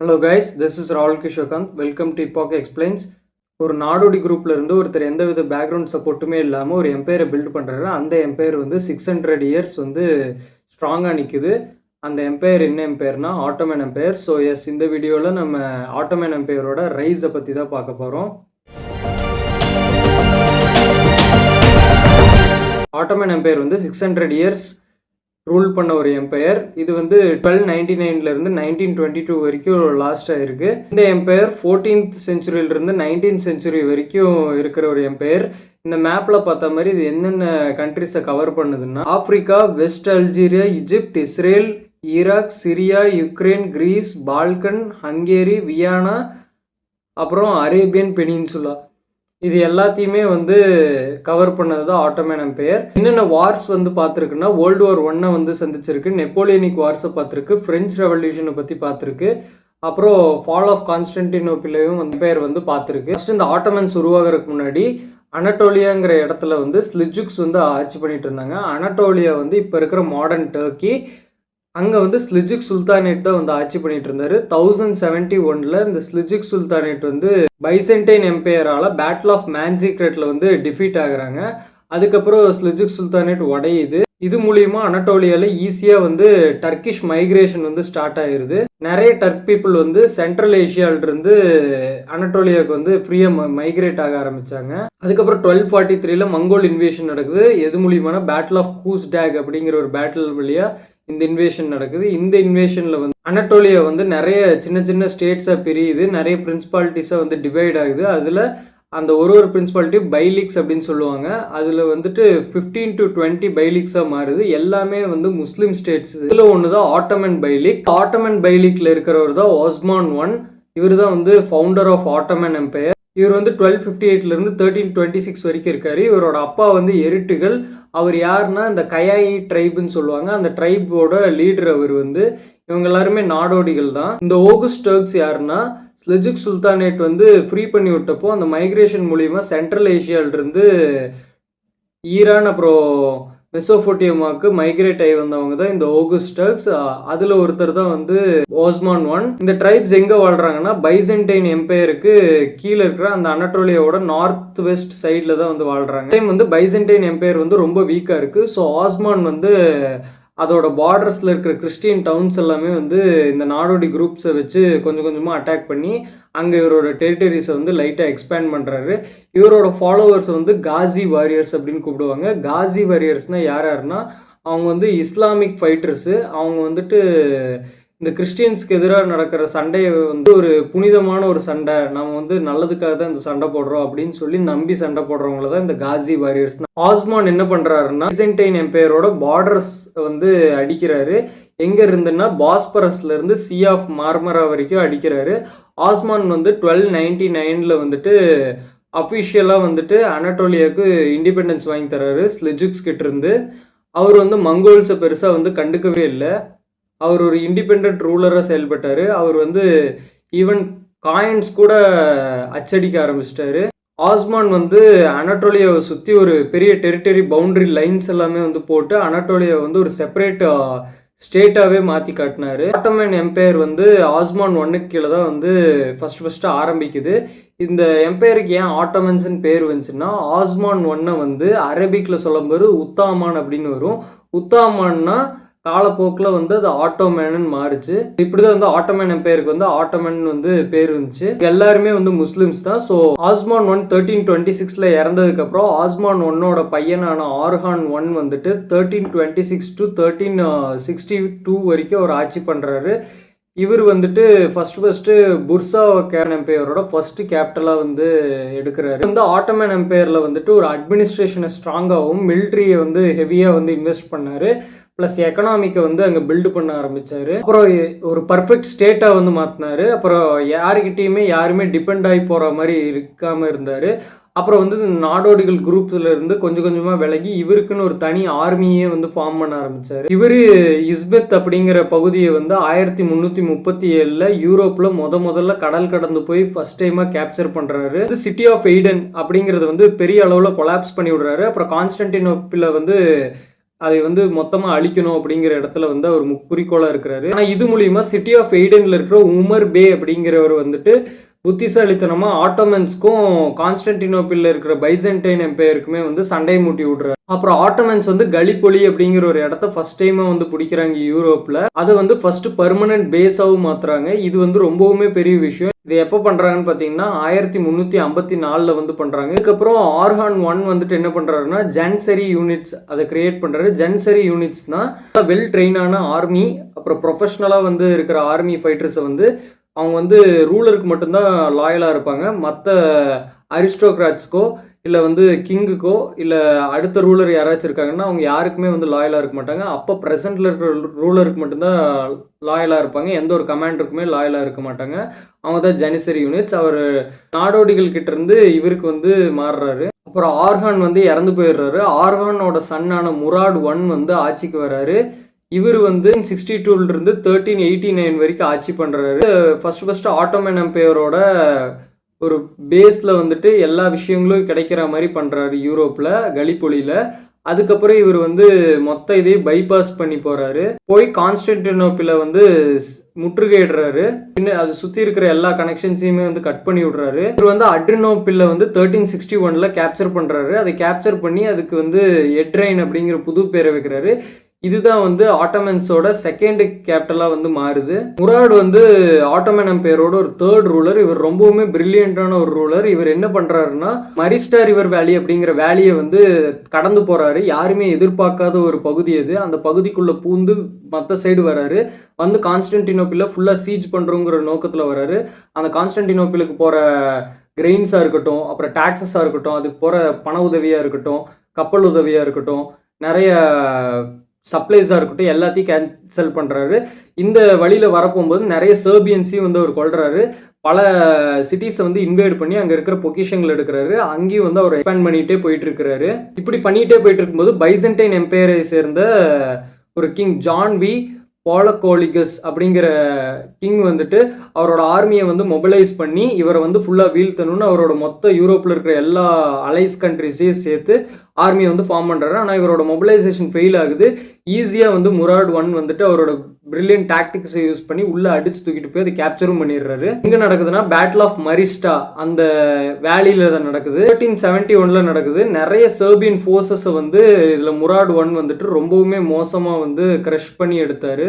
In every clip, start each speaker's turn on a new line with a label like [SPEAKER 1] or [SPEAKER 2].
[SPEAKER 1] Hello guys, this is ராகுல் Kishokanth. Welcome to இப்பாக் explains. ஒரு நாடோடி குரூப்ல இருந்து ஒருத்தர் எந்தவித பேக்ரவுண்ட் சப்போர்ட்டுமே இல்லாமல் ஒரு எம்பையரை பில்ட் பண்ணுறாரு. அந்த எம்பையர் வந்து 600 இயர்ஸ் வந்து ஸ்ட்ராங்காக நிற்குது. அந்த எம்பையர் என்ன எம்பையர்னா ஆட்டோமன் எம்பையர். ஸோ எஸ், இந்த வீடியோவில் நம்ம ஆட்டோமன் எம்பையரோட ரைஸை பற்றி தான் பார்க்க போகிறோம். ஆட்டோமன் எம்பையர் வந்து 600 இயர்ஸ் ரூல் பண்ண ஒரு எம்பையர். இது வந்து 1299 1922 வரைக்கும் லாஸ்ட் ஆயிருக்கு. இந்த எம்பையர் 14th செஞ்சுரியிலிருந்து 19th செஞ்சுரி வரைக்கும் இருக்கிற ஒரு எம்பையர். இந்த மேப்ல பார்த்த மாதிரி இது என்னென்ன கண்ட்ரிஸை கவர் பண்ணுதுன்னா Africa, west Algeria, Egypt, Israel, Iraq, Syria, Ukraine, Greece, Balkan, Hungary, Vienna, அப்புறம் அரேபியன் பெனின்சுலா. இது எல்லாத்தையுமே வந்து கவர் பண்ணது தான் ஆட்டோமன் எம்பையர். என்னென்ன வார்ஸ் வந்து பார்த்துருக்குன்னா வேர்ல்டு வார் 1 வந்து சந்திச்சிருக்கு, நெப்போலியனிக் வார்ஸை பார்த்துருக்கு, ஃப்ரெஞ்ச் ரெவல்யூஷனை பற்றி பார்த்துருக்கு, அப்புறம் ஃபால் ஆஃப் கான்ஸ்டன்டினோப்பிளையும் எம்பையர் வந்து பார்த்துருக்கு. ஃபர்ஸ்ட் இந்த ஆட்டோமன்ஸ் உருவாகிறதுக்கு முன்னாடி அனட்டோலியாங்கிற இடத்துல வந்து ஸ்லிஜுக்ஸ் வந்து ஆட்சி பண்ணிட்டு இருந்தாங்க. அனட்டோலியா வந்து இப்போ இருக்கிற மாடர்ன் டர்க்கி. அங்கே வந்து ஸ்லிஜுக் சுல்தானேட் தான் வந்து ஆட்சி பண்ணிட்டு இருந்தாரு. 1071 இந்த ஸ்லிஜுக் சுல்தானேட் வந்து பைசன்டைன் எம்பையரால் பேட்டில் ஆஃப் மேன்சிக்ரெட்ல வந்து டிஃபீட் ஆகுறாங்க. அதுக்கப்புறம் ஸ்லிஜுக் சுல்தானேட் உடையுது. இது மூலியமா அனட்டோலியால ஈஸியாக வந்து டர்க்கிஷ் மைக்ரேஷன் வந்து ஸ்டார்ட் ஆயிருது. நிறைய டர்க் பீப்புள் வந்து சென்ட்ரல் ஏஷியாவிலிருந்து அனட்டோலியாவுக்கு வந்து ஃப்ரீயாக மைக்ரேட் ஆக ஆரம்பிச்சாங்க. அதுக்கப்புறம் 1243 மங்கோல் இன்வேஷன் நடக்குது. எது மூலியமான பேட்டில் ஆஃப் கூஸ்டாக் அப்படிங்கிற ஒரு பேட்டில் வழியா இந்த இன்வேஷன் நடக்குது. இந்த இன்வேஷனில் வந்து அனட்டோலியா வந்து நிறைய சின்ன சின்ன ஸ்டேட்ஸாக பிரியுது, நிறைய பிரின்சிபாலிட்டிஸாக வந்து டிவைட் ஆகுது. அதில் அந்த ஒரு பிரின்சிபாலிட்டி பைலிக்ஸ் அப்படின்னு சொல்லுவாங்க. அதில் வந்துட்டு 15 to 20 பைலிக்ஸாக மாறுது. எல்லாமே வந்து முஸ்லீம் ஸ்டேட்ஸ். இதில் ஒன்று தான் ஆட்டோமன் பைலிக். ஆட்டோமன் பைலிக்கில் இருக்கிறவர் தான் ஓஸ்மான் I. இவர் தான் வந்து ஃபவுண்டர் ஆஃப் ஆட்டோமன் எம்பையர். இவர் வந்து 1258 1326 வரைக்கும் இருக்காரு. இவரோட அப்பா வந்து எரிட்டுகள். அவர் யாருன்னா இந்த கயாயி ட்ரைப்னு சொல்லுவாங்க. அந்த ட்ரைபோட லீடர் அவர் வந்து. இவங்க எல்லாருமே நாடோடிகள் தான். இந்த ஓகஸ்ட் டர்க்ஸ் யாருன்னா ஸ்லிஜுக் சுல்தானேட் வந்து ஃப்ரீ பண்ணி விட்டப்போ அந்த மைக்ரேஷன் மூலியமா சென்ட்ரல் ஏஷியாவிலிருந்து ஈரான் அப்புறம் மெசோபோட்டியமாவுக்கு மைக்ரேட் ஆகி வந்தவங்க தான் இந்த ஓகஸ்ட் டர்க்ஸ். அதில் ஒருத்தர் தான் வந்து ஓஸ்மான் I. இந்த ட்ரைப்ஸ் எங்கே வாழ்கிறாங்கன்னா பைசன்டைன் எம்பையருக்கு கீழே இருக்கிற அந்த அனட்டோலியாவோட நார்த் வெஸ்ட் சைடில் தான் வந்து வாழ்கிறாங்க. டைம் வந்து பைசன்டைன் எம்பையர் வந்து ரொம்ப வீக்காக இருக்குது. ஸோ ஆஸ்மான் வந்து அதோட பார்டர்ஸில் இருக்கிற கிறிஸ்டியன் டவுன்ஸ் எல்லாமே வந்து இந்த நாடோடி குரூப்ஸை வச்சு கொஞ்சம் கொஞ்சமாக அட்டாக் பண்ணி அங்கே இவரோட டெரிட்டரிஸை வந்து லைட்டாக எக்ஸ்பேண்ட் பண்ணுறாரு. இவரோட ஃபாலோவர்ஸ் வந்து காசி வாரியர்ஸ் அப்படின்னு கூப்பிடுவாங்க. காசி வாரியர்ஸ்னால் யாருன்னா அவங்க வந்து இஸ்லாமிக் ஃபைட்டர்ஸு. அவங்க வந்துட்டு இந்த கிறிஸ்டியன்ஸ்க்கு எதிராக நடக்கிற சண்டையை வந்து ஒரு புனிதமான ஒரு சண்டை, நம்ம வந்து நல்லதுக்காக தான் இந்த சண்டை போடுறோம் அப்படின்னு சொல்லி நம்பி சண்டை போடுறவங்கள தான் இந்த காசி வாரியர்ஸ். ஆஸ்மான் என்ன பண்ணுறாருன்னா பைசன்டைன் எம்பையரோட பார்டர்ஸ் வந்து அடிக்கிறாரு. எங்கே இருந்துன்னா பாஸ்பரஸ்ல இருந்து சி ஆஃப் மார்மரா வரைக்கும் அடிக்கிறாரு. ஆஸ்மான் வந்து 1299 வந்துட்டு அஃபிஷியலாக வந்துட்டு அனட்டோலியாவுக்கு இண்டிபெண்டன்ஸ் வாங்கி தர்றாரு ஸ்லிஜுக்ஸ் கிட்ட இருந்து. அவர் வந்து மங்கோல்ஸை பெருசாக வந்து கண்டுக்கவே இல்லை. அவர் ஒரு இண்டிபெண்ட் ரூலராக செயல்பட்டார். அவர் வந்து ஈவன் காயின்ஸ் கூட அச்சடிக்க ஆரம்பிச்சிட்டாரு. ஆஸ்மான் வந்து அனட்டோலியாவை சுற்றி ஒரு பெரிய டெரிட்டரி பவுண்டரி லைன்ஸ் எல்லாமே வந்து போட்டு அனட்டோலியா வந்து ஒரு செப்பரேட் ஸ்டேட்டாகவே மாற்றி காட்டினார். ஆட்டோமன் எம்பையர் வந்து ஆஸ்மான் I கீழே தான் வந்து ஃபஸ்ட்டு ஆரம்பிக்குது. இந்த எம்பையருக்கு ஏன் ஆட்டோமன்ஸ்ன்னு பேர் வந்துச்சுன்னா ஆஸ்மான் I வந்து அரபிக்கில் சொல்லும்போது உத்தாமான் அப்படின்னு வரும். உத்தாமான்னா காலப்போக்கில் வந்து அது ஆட்டோமேனு மாறுச்சு. இப்படிதான் வந்து ஆட்டோமன் எம்பையருக்கு வந்து ஆட்டோமன் வந்து பேர் வந்துச்சு. எல்லாருமே வந்து முஸ்லிம்ஸ் தான். ஸோ ஆஸ்மான் I 1326 இறந்ததுக்கு அப்புறம் ஆஸ்மான் I பையனான ஆர்கான் I வந்துட்டு 1326 to 1362 வரைக்கும் அவர் ஆட்சி பண்றாரு. இவர் வந்துட்டு ஃபர்ஸ்ட் புர்சா எம்பையரோட ஃபர்ஸ்ட் கேபிட்டலாக வந்து எடுக்கிறாரு. வந்து ஆட்டோமன் எம்பையரில் வந்துட்டு ஒரு அட்மினிஸ்ட்ரேஷனை ஸ்ட்ராங்காகவும் மிலிட்ரியை வந்து ஹெவியாக வந்து இன்வெஸ்ட் பண்ணாரு. ப்ளஸ் எக்கனாமிக்கை வந்து அங்கே பில்டு பண்ண ஆரம்பித்தார். அப்புறம் ஒரு பர்ஃபெக்ட் ஸ்டேட்டாக வந்து மாற்றினார். அப்புறம் யாருமே டிபெண்ட் ஆகி போகிற மாதிரி இருக்காமல் இருந்தார். அப்புறம் வந்து நாடோடிகள் குரூப்ல இருந்து கொஞ்சம் கொஞ்சமாக விலகி இவருக்குன்னு ஒரு தனி ஆர்மியே வந்து ஃபார்ம் பண்ண ஆரம்பித்தார். இவர் இஸ்பெத் அப்படிங்கிற பகுதியை வந்து 1337 யூரோப்பில் முதல்ல கடல் கடந்து போய் ஃபர்ஸ்ட் டைமாக கேப்சர் பண்ணுறாரு. சிட்டி ஆஃப் எய்டன் அப்படிங்கிறது வந்து பெரிய அளவில் கொலாப்ஸ் பண்ணி விடுறாரு. அப்புறம் கான்ஸ்டன்டினோப்பில் வந்து அதை வந்து மொத்தமாக அழிக்கணும் அப்படிங்கிற இடத்துல வந்து அவர் குறிக்கோளாக இருக்கிறாரு. ஆனால் இது மூலியமா சிட்டி ஆஃப் எய்டனில் இருக்கிற உமர் பே அப்படிங்கிறவர் வந்துட்டு புத்திசாலித்தனமாக ஆட்டோமன்ஸ்க்கும் கான்ஸ்டன்டினோப்பிளில் இருக்கிற பைசன்டைன் எம்பையருக்குமே வந்து சண்டை மூட்டி விடுறாரு. அப்புறம் ஆட்டோமன்ஸ் வந்து கலிப்பொலி அப்படிங்கிற ஒரு இடத்த ஃபர்ஸ்ட் டைமாக வந்து பிடிக்கிறாங்க யூரோப்பில். அதை வந்து ஃபர்ஸ்ட் பர்மனன்ட் பேஸாகவும் மாற்றுறாங்க. இது வந்து ரொம்பவுமே பெரிய விஷயம். இது எப்போ பண்ணுறாங்கன்னு பார்த்தீங்கன்னா 1354 வந்து பண்ணுறாங்க. இதுக்கப்புறம் ஆர்ஹான் 1 வந்துட்டு என்ன பண்ணுறாருன்னா ஜன்சரி யூனிட்ஸ் அதை கிரியேட் பண்ணுறாரு. ஜன்சரி யூனிட்ஸ்னால் வெல் ட்ரெயினான ஆர்மி, அப்புறம் ப்ரொஃபஷ்னலாக வந்து இருக்கிற ஆர்மி ஃபைட்டர்ஸை வந்து அவங்க வந்து ரூலருக்கு மட்டும்தான் லாயலாக இருப்பாங்க. மற்ற அரிஸ்டோக்ராட்ஸ்க்கோ இல்லை வந்து கிங்குக்கோ இல்லை அடுத்த ரூலர் யாராச்சும் இருக்காங்கன்னா அவங்க யாருக்குமே வந்து லாயலாக இருக்க மாட்டாங்க. அப்போ ப்ரெசென்ட்டில் இருக்கிற ரூலருக்கு மட்டும்தான் லாயலாக இருப்பாங்க. எந்த ஒரு கமாண்டருக்குமே லாயலாக இருக்க மாட்டாங்க. அவங்க தான் ஜனிசரி யூனிட்ஸ். அவர் நாடோடிகள் கிட்ட இருந்து இவருக்கு வந்து மாறுறாரு. அப்புறம் ஆர்ஹான் வந்து இறந்து போயிடுறாரு. ஆர்ஹானோட சன்னான முராட் 1 வந்து ஆட்சிக்கு வர்றாரு. இவர் வந்து 62லேருந்து 1389 வரைக்கும் ஆட்சி பண்ணுறாரு. ஃபர்ஸ்ட் ஆட்டோமன் எம்பையரோட ஒரு பேஸில் வந்துட்டு எல்லா விஷயங்களும் கிடைக்கிற மாதிரி பண்ணுறாரு யூரோப்பில் கலிப்பொலியில். அதுக்கப்புறம் இவர் வந்து மொத்த இதையும் பைபாஸ் பண்ணி போகிறாரு. போய் கான்ஸ்டன்டினோப்பிளை வந்து முற்றுகையிடுறாரு. பின்ன அது சுற்றி இருக்கிற எல்லா கனெக்ஷன்ஸையுமே வந்து கட் பண்ணி விடுறாரு. இவர் வந்து அட்ரினோப்பிளை வந்து 1361 கேப்சர் பண்ணுறாரு. அதை கேப்சர் பண்ணி அதுக்கு வந்து எட்ரைன் அப்படிங்கிற புது பேரை வைக்கிறாரு. இதுதான் வந்து ஆட்டோமன்ஸோட செகண்ட் கேபிட்டலாக வந்து மாறுது. முராட் வந்து ஆட்டோமன் எம்பையரோட ஒரு தேர்ட் ரூலர். இவர் ரொம்பவுமே பிரில்லியண்டான ஒரு ரூலர். இவர் என்ன பண்ணுறாருன்னா மரிஸ்டா ரிவர் வேலி அப்படிங்கிற வேலியை வந்து கடந்து போகிறாரு. யாருமே எதிர்பார்க்காத ஒரு பகுதி அது. அந்த பகுதிக்குள்ளே பூந்து மற்ற சைடு வராரு. வந்து கான்ஸ்டன்டினோப்பிளை ஃபுல்லாக சீஜ் பண்ணுறோங்கிற நோக்கத்தில் வராரு. அந்த கான்ஸ்டன்டினோப்பிளுக்கு போகிற கிரெயின்ஸாக இருக்கட்டும், அப்புறம் டாக்ஸஸாக இருக்கட்டும், அதுக்கு போகிற பண உதவியாக இருக்கட்டும், கப்பல் உதவியாக இருக்கட்டும், நிறைய சப்ளைஸாக இருக்கட்டும், எல்லாத்தையும் கேன்சல் பண்ணுறாரு. இந்த வழியில் வரப்போகும்போது நிறைய சர்பியன்ஸையும் வந்து அவர் கொள்றாரு. பல சிட்டிஸை வந்து இன்வைட் பண்ணி அங்கே இருக்கிற பொக்கிஷங்கள் எடுக்கிறாரு. அங்கேயும் வந்து அவர் எக்ஸ்பேண்ட் பண்ணிகிட்டே போயிட்டு இருக்கிறாரு. இப்படி பண்ணிகிட்டே போயிட்டு இருக்கும்போது பைசன்டைன் எம்பையரை சேர்ந்த ஒரு கிங் ஜான் வி பாலகோலிகஸ் அப்படிங்கிற கிங் வந்துட்டு அவரோட ஆர்மியை வந்து மொபிலைஸ் பண்ணி இவரை வந்து ஃபுல்லாக வீழ்த்தணும்னு அவரோட மொத்த யூரோப்பில் இருக்கிற எல்லா அலைஸ் கண்ட்ரிஸையும் சேர்த்து ஆர்மியை வந்து ஃபார்ம் பண்ணுறாரு. ஆனால் இவரோட மொபிலைசேஷன் ஃபெயில் ஆகுது. ஈஸியாக வந்து முராட் 1 வந்துட்டு அவரோட பிரில்லியன்ட் டாக்டிக்ஸை யூஸ் பண்ணி உள்ளே அடிச்சு தூக்கிட்டு போய் அதை கேப்சரும் பண்ணிடுறாரு. எங்கே நடக்குதுன்னா பேட்டில் ஆஃப் மரிஸ்டா அந்த வேலியில் தான் நடக்குது. 1371 நடக்குது. நிறைய சர்பியன் ஃபோர்ஸஸை வந்து இதில் முராட் 1 வந்துட்டு ரொம்பவுமே மோசமாக வந்து கிரஷ் பண்ணி எடுத்தார்.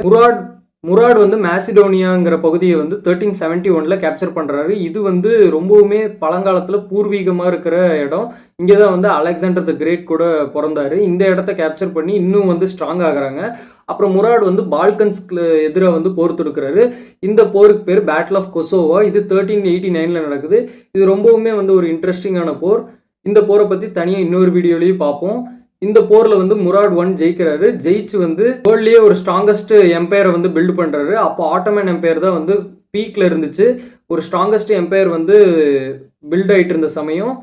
[SPEAKER 1] முராட் வந்து மேசிடோனியாங்கிற பகுதியை வந்து 1371 கேப்சர் பண்ணுறாரு. இது வந்து ரொம்பவுமே பழங்காலத்தில் பூர்வீகமாக இருக்கிற இடம். இங்கே தான் வந்து அலெக்சாண்டர் த கிரேட் கூட பிறந்தாரு. இந்த இடத்த கேப்சர் பண்ணி இன்னும் வந்து ஸ்ட்ராங் ஆகுறாங்க. அப்புறம் முராட் வந்து பால்கன்ஸ்க்கு எதிராக வந்து போர் தொடுக்கிறாரு. இந்த போருக்கு பேர் பேட்டில் ஆஃப் கொசோவா. இது 1389 நடக்குது. இது ரொம்பவுமே வந்து ஒரு இன்ட்ரெஸ்டிங்கான போர். இந்த போரை பற்றி தனியாக இன்னொரு வீடியோலையும் பார்ப்போம். இந்த போரில் வந்து முராட் 1 ஜெயிக்கிறாரு. ஜெயிச்சு வந்து வேர்ல்ட்லேயே ஒரு ஸ்ட்ராங்கஸ்ட் எம்பையரை வந்து பில்டு பண்ணுறாரு. அப்போ ஆட்டோமன் எம்பையர் தான் வந்து பீக்கில் இருந்துச்சு. ஒரு ஸ்ட்ராங்கஸ்ட் எம்பையர் வந்து பில்ட் ஆகிட்டு இருந்த சமயம்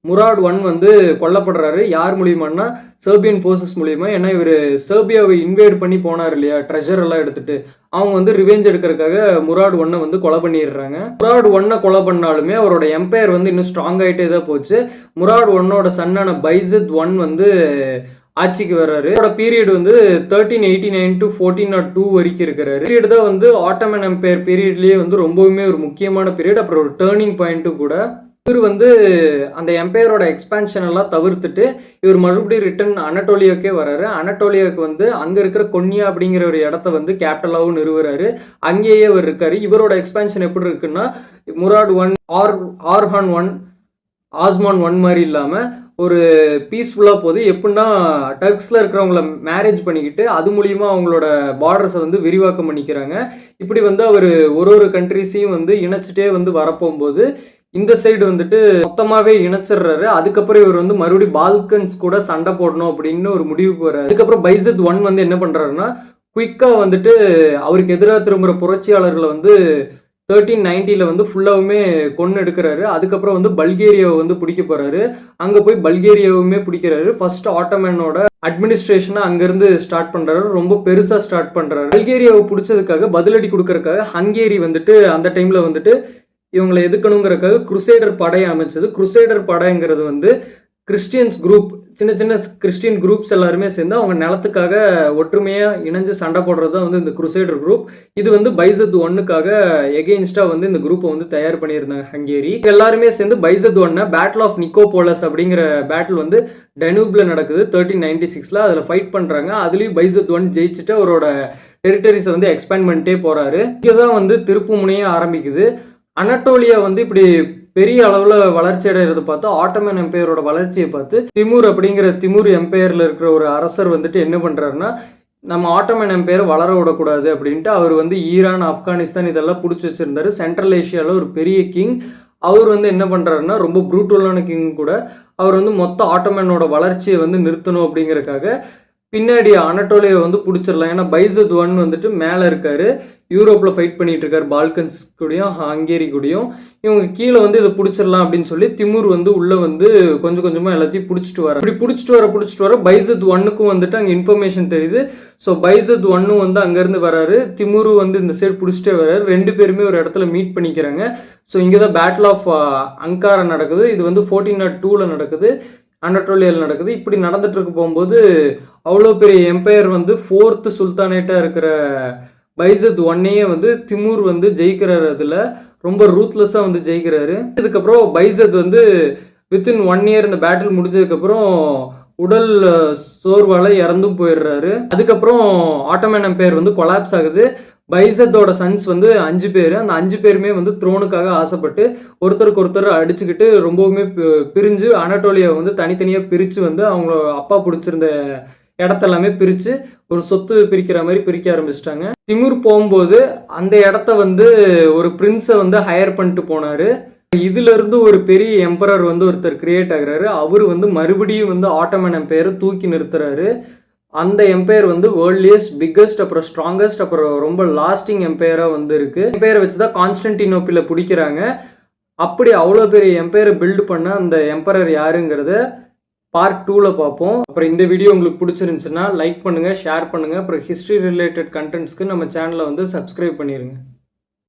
[SPEAKER 1] முராட் 1 வந்து கொல்லப்படுறாரு. யார் மூலியமானா சர்பியன் ஃபோர்ஸஸ் மூலியமா. ஏன்னா இவர் சர்பியாவை இன்வைட் பண்ணி போனார் இல்லையா, ட்ரெஷர் எல்லாம் எடுத்துட்டு. அவங்க வந்து ரிவெஞ்ச் எடுக்கிறதுக்காக முராட் 1 வந்து கொலை பண்ணிடுறாங்க. முராட் 1 கொலை பண்ணாலுமே அவரோட எம்பையர் வந்து இன்னும் ஸ்ட்ராங் ஆகிட்டே தான் போச்சு. முராட் 1ஓட சன்னான பைசத் 1 வந்து ஆட்சிக்கு வர்றாரு. அவரோட பீரியட் வந்து 1389 to 1402 வரைக்கும் இருக்கிறாரு. பீரியட் தான் வந்து ஆட்டோமன் எம்பையர் பீரியட்லேயே வந்து ரொம்பவுமே ஒரு முக்கியமான பீரியட். அப்புறம் ஒரு டேர்னிங் பாயிண்ட்டும் கூட. இவர் வந்து அந்த எம்பையரோட எக்ஸ்பான்ஷன் எல்லாம் தவிர்த்துட்டு இவர் மறுபடியும் ரிட்டர்ன் அனட்டோலியாவுக்கே வர்றாரு. அனட்டோலியாவுக்கு வந்து அங்கே இருக்கிற கொன்யா அப்படிங்கிற ஒரு இடத்த வந்து கேபிட்டலாகவும் நிறுவுறாரு. அங்கேயே அவர் இருக்காரு. இவரோட எக்ஸ்பான்ஷன் எப்படி இருக்குன்னா முராட் 1 ஆர்ஹான் 1 ஆஸ்மான் 1 மாதிரி இல்லாமல் ஒரு பீஸ்ஃபுல்லாக போகுது. எப்படின்னா டர்க்ஸில் இருக்கிறவங்கள மேரேஜ் பண்ணிக்கிட்டு அது மூலியமாக அவங்களோட பார்டர்ஸை வந்து விரிவாக்கம் பண்ணிக்கிறாங்க. இப்படி வந்து அவர் ஒரு கண்ட்ரிஸையும் வந்து இணைச்சிட்டே வந்து வரப்போகும்போது இந்த சைடு வந்துட்டு மொத்தமாகவே இணைச்சிடுறாரு. அதுக்கப்புறம் இவர் வந்து மறுபடியும் பால்கன்ஸ் கூட சண்டை போடணும் அப்படின்னு ஒரு முடிவுக்கு வர்றாரு. அதுக்கப்புறம் பைசத் 1 வந்து என்ன பண்ணுறாருன்னா குயிக்காக வந்துட்டு அவருக்கு எதிராக திரும்புகிற புரட்சியாளர்களை வந்து 1390 வந்து ஃபுல்லாகவுமே கொன்று எடுக்கிறாரு. அதுக்கப்புறம் வந்து பல்கேரியாவை வந்து பிடிக்க போகிறாரு. அங்கே போய் பல்கேரியாவுமே பிடிக்கிறாரு. ஃபர்ஸ்ட் ஆட்டோமனோட அட்மினிஸ்ட்ரேஷனை அங்கேருந்து ஸ்டார்ட் பண்ணுறாரு. ரொம்ப பெருசாக ஸ்டார்ட் பண்ணுறாரு. பல்கேரியாவை பிடிச்சதுக்காக பதிலடி கொடுக்கறதுக்காக ஹங்கேரி வந்துட்டு அந்த டைமில் வந்துட்டு இவங்களை எதுக்கணுங்கிறதுக்காக குருசேடர் படை அமைச்சது. குருசேடர் படைங்கிறது வந்து கிறிஸ்டியன்ஸ் குரூப், சின்ன சின்ன கிறிஸ்டியன் குரூப்ஸ் எல்லாருமே சேர்ந்து அவங்க நிலத்துக்காக ஒற்றுமையாக இணைஞ்சு சண்டை போடுறது தான் வந்து இந்த குருசைடர் குரூப். இது வந்து பைசத் ஒன்னுக்காக எகெயின்ஸ்டாக வந்து இந்த குரூப்பை வந்து தயார் பண்ணியிருந்தாங்க ஹங்கேரி. எல்லாருமே சேர்ந்து பைசத் ஒன்னை பேட்டில் ஆஃப் நிக்கோபோலஸ் அப்படிங்கிற பேட்டில் வந்து டெனூப்ல நடக்குது 1396. அதில் ஃபைட் பண்ணுறாங்க. அதுலேயும் பைசத் ஒன் ஜெயிச்சுட்டு அவரோட டெரிட்டரிஸை வந்து எக்ஸ்பேண்ட் பண்ணிட்டே போகிறாரு. இங்கே தான் வந்து திருப்பு முனையே ஆரம்பிக்குது. அனட்டோலியா வந்து இப்படி பெரிய அளவில் வளர்ச்சி அடைகிறது பார்த்து ஆட்டோமன் எம்பையரோட வளர்ச்சியை பார்த்து திமுர் எம்பையரில் இருக்கிற ஒரு அரசர் வந்துட்டு என்ன பண்ணுறாருன்னா, நம்ம ஆட்டோமன் எம்பையர் வளர விடக்கூடாது அப்படின்ட்டு அவர் வந்து ஈரான், ஆப்கானிஸ்தான் இதெல்லாம் பிடிச்சி வச்சுருந்தாரு. சென்ட்ரல் ஏஷியாவில் ஒரு பெரிய கிங். அவர் வந்து என்ன பண்ணுறாருன்னா, ரொம்ப ப்ரூட்டலான கிங் கூட. அவர் வந்து மொத்த ஆட்டோமனோட வளர்ச்சியை வந்து நிறுத்தணும் அப்படிங்கிறதுக்காக பின்னாடி அனட்டோலியா வந்து பிடிச்சிடலாம். ஏன்னா பைசத் ஒன் வந்துட்டு மேலே இருக்காரு, யூரோப்பில் ஃபைட் பண்ணிட்டு இருக்காரு, பால்கன்ஸ் கூடயும் ஹங்கேரி கூடயும். இவங்க கீழே வந்து இதை பிடிச்சிடலாம் அப்படின்னு சொல்லி திமுர் வந்து உள்ளே வந்து கொஞ்சம் கொஞ்சமாக எல்லாத்தையும் பிடிச்சிட்டு வர. இப்படி பிடிச்சிட்டு வர பைசத் ஒன்னுக்கும் வந்துட்டு அங்கே இன்ஃபர்மேஷன் தெரியுது. ஸோ பைசத் ஒன்னும் வந்து அங்கேருந்து வராரு, திமுரு வந்து இந்த சைடு பிடிச்சிட்டே வர்றாரு. ரெண்டு பேருமே ஒரு இடத்துல மீட் பண்ணிக்கிறாங்க. ஸோ இங்கே தான் பேட்டில் ஆஃப் அங்காரா நடக்குது. இது வந்து 1402 நடக்குது, அனட்டோலியாவில் நடக்குது. இப்படி நடந்துட்டு இருக்க போகும்போது அவ்வளோ பெரிய எம்பையர் வந்து 4th சுல்தானேட்டாக இருக்கிற பைசத் ஒன்னையே வந்து திமுர் வந்து ஜெயிக்கிறாரு. அதில் ரொம்ப ரூத்லெஸ்ஸாக வந்து ஜெயிக்கிறாரு. இதுக்கப்புறம் பைசத் வந்து வித்தின் 1 year இந்த பேட்டில் முடிஞ்சதுக்கப்புறம் உடல் சோர்வால் இறந்தும் போயிடுறாரு. அதுக்கப்புறம் ஆட்டோமன் எம்பையர் வந்து கொலாப்ஸ் ஆகுது. பைசத்தோட சன்ஸ் வந்து 5 பேர். அந்த 5 பேருமே வந்து த்ரோனுக்காக ஆசைப்பட்டு ஒருத்தருக்கு ஒருத்தர் அடிச்சுக்கிட்டு ரொம்பவுமே பிரிஞ்சு அனட்டோலியாவை வந்து தனித்தனியாக பிரித்து வந்து அவங்க அப்பா பிடிச்சிருந்த இடத்தெல்லாமே பிரித்து ஒரு சொத்து பிரிக்கிற மாதிரி பிரிக்க ஆரம்பிச்சிட்டாங்க. திமுர் போகும்போது அந்த இடத்த வந்து ஒரு பிரின்ஸை வந்து ஹையர் பண்ணிட்டு போனார். இதுல இருந்து ஒரு பெரிய எம்பரர் வந்து ஒருத்தர் கிரியேட் ஆகுறாரு. அவர் வந்து மறுபடியும் வந்து ஆட்டோமன் எம்பையரை தூக்கி நிறுத்துறாரு. அந்த எம்பையர் வந்து வேர்ல்ட்லியஸ்ட் பிக்கஸ்ட் அப்புறம் ஸ்ட்ராங்கஸ்ட் அப்புறம் ரொம்ப லாஸ்டிங் எம்பையராக வந்து இருக்கு. எம்பையரை வச்சு தான் கான்ஸ்டன்டினோப்பில் பிடிக்கிறாங்க. அப்படி அவ்வளோ பெரிய எம்பையரை பில்டு பண்ண அந்த எம்பரர் யாருங்கிறத பார்ட் 2ல பார்ப்போம். அப்புறம் இந்த வீடியோ உங்களுக்கு பிடிச்சிருந்துச்சுன்னா லைக் பண்ணுங்கள், ஷேர் பண்ணுங்கள். அப்புறம் ஹிஸ்ட்ரி ரிலேட்டட் கண்டென்ட்ஸ்க்கு நம்ம சேனலை வந்து சப்ஸ்கிரைப் பண்ணிடுங்க.